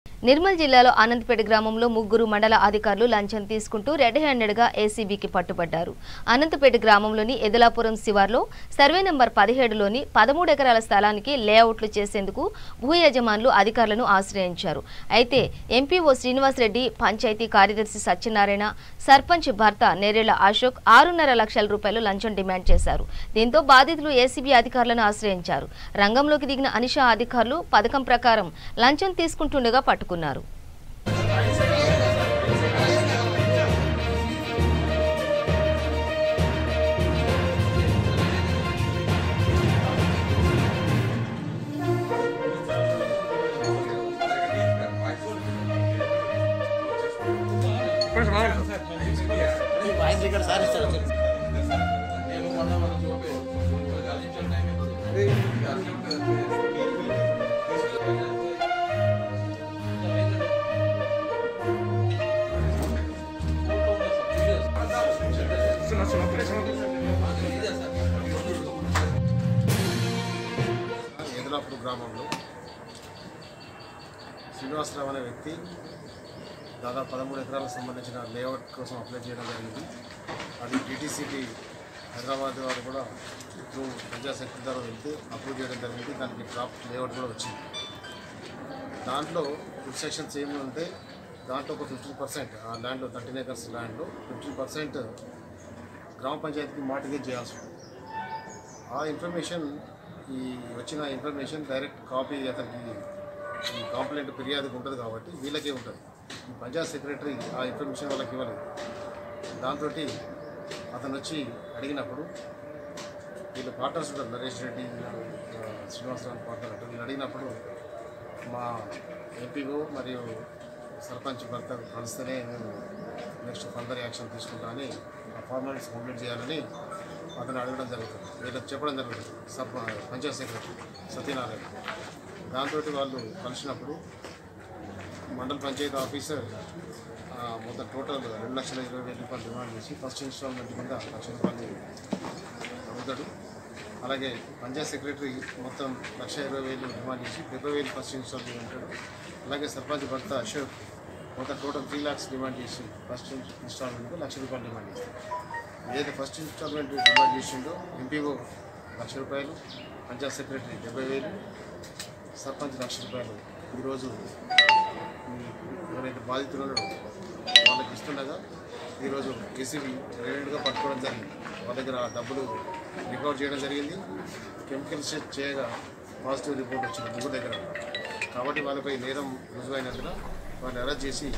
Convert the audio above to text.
నిర్మల్ జిల్లాలో ఆనంద్పేట గ్రామంలో ముగ్గురు మండల అధికారులు లంచం తీసుకుంటూ రెడ్ హ్యాండెడ్ గా ఏసీబీకి పట్టుబడ్డారు. ఆనంద్పేట గ్రామంలోని ఎదలాపురం శివార్లో సర్వే నంబర్ 17లోని 13 ఎకరాల స్థలానికి లేఅవుట్లు చేసేందుకు భూ యజమానులు అధికారులను ఆశ్రయించారు. అయితే ఎంపీఓ శ్రీనివాస్ రెడ్డి, పంచాయతీ కార్యదర్శి సత్యనారాయణ, సర్పంచ్ భర్త నేరేళ్ల అశోక్ 6.5 లక్షల రూపాయలు లంచం డిమాండ్ చేశారు. దీంతో బాధితులు ఏసీబీ అధికారులను ఆశ్రయించారు. రంగంలోకి దిగిన అనిషా అధికారులు పథకం ప్రకారం లంచం తీసుకుంటుండగా పట్టుకున్నారు. ఎదలాపురం గ్రామంలో శ్రీనివాసరావు అనే వ్యక్తి దాదాపు 13 ఎకరాలకు సంబంధించిన లేఅవుట్ కోసం అప్లై చేయడం జరిగింది. అది టీటీసీపీ హైదరాబాద్ వారు కూడా త్రూ ప్రజా సెక్రటరీ ద్వారా వెళ్తే అప్రూవ్ చేయడం జరిగింది. దానికి డ్రాఫ్ట్ లేఅవుట్ కూడా వచ్చింది. దాంట్లో రిస్ట్రిక్షన్స్ ఏముంటే దాంట్లో ఒక 15% ఆ ల్యాండ్లో 13 ఎకర్స్ ల్యాండ్లో 15% గ్రామ పంచాయతీకి మార్టిగేజ్ చేయాల్సి ఉంటుంది. ఆ ఇన్ఫర్మేషన్ వచ్చిన ఇన్ఫర్మేషన్ డైరెక్ట్ కాపీ అతనికి ఈ కంప్లైంట్ ఫిర్యాదుకు ఉంటుంది కాబట్టి వీళ్ళకే ఉంటుంది. ఈ పంచాయత్ సెక్రటరీ ఆ ఇన్ఫర్మేషన్ వాళ్ళకి ఇవ్వలేదు. దాంతో అతను వచ్చి అడిగినప్పుడు వీళ్ళు పార్ట్నర్స్ ఉంటారు, నరేష్ రెడ్డి, శ్రీనివాసరావు పార్ట్నర్ అంటే వీళ్ళు అడిగినప్పుడు మా ఎంపీఓ మరియు సర్పంచ్ భర్త కలిస్తేనే మేము నెక్స్ట్ ఫర్దర్ యాక్షన్ తీసుకుంటామని ఆ ఫార్మాలిటీస్ కంప్లీట్ చేయాలని అతను అడగడం జరుగుతుంది. వీళ్ళకి చెప్పడం జరుగుతుంది పంచాయత్ సెక్రటరీ సత్యనారాయణ. దాంతో వాళ్ళు కలిసినప్పుడు మండల పంచాయతీ ఆఫీసర్ మొత్తం టోటల్ 2,20,000 రూపాయలు డిమాండ్ చేసి ఫస్ట్ ఇన్స్టాల్మెంట్ కింద 1,00,000 రూపాయలు అడుగుతాడు. అలాగే పంచాయత్ సెక్రటరీ మొత్తం 1,20,000 డిమాండ్ చేసి 70,000 ఫస్ట్ ఇన్స్టాల్మెంట్ ఉంటాడు. అలాగే సర్పంచ్ భర్త అశోక్ మొత్తం టోటల్ 3 lakhs డిమాండ్ చేసి ఫస్ట్ ఇన్స్టాల్మెంట్కు 1,00,000 రూపాయలు డిమాండ్ చేస్తారు. ఏదైతే ఫస్ట్ ఇన్స్టాల్మెంట్ డిమాండ్ చేసిండో ఎంపీఓ 1,00,000 రూపాయలు, పంచాయత్ సెక్రటరీ 70,000, సర్పంచ్ 1,00,000 రూపాయలు ఈరోజు ఎవరైతే బాధితులు ఉన్నాడో వాళ్ళకి ఇస్తుండగా ఈరోజు ఏసీబీ రేడెడ్గా పట్టుకోవడం జరిగింది. వాళ్ళ దగ్గర డబ్బులు రికవర్ చేయడం జరిగింది. కెమికల్ చెక్ చేయగా పాజిటివ్ రిపోర్ట్ వచ్చింది ముగ్గురు దగ్గర. కాబట్టి వాళ్ళపై నేరం రుజువైనందున వాళ్ళని అరెస్ట్ చేసి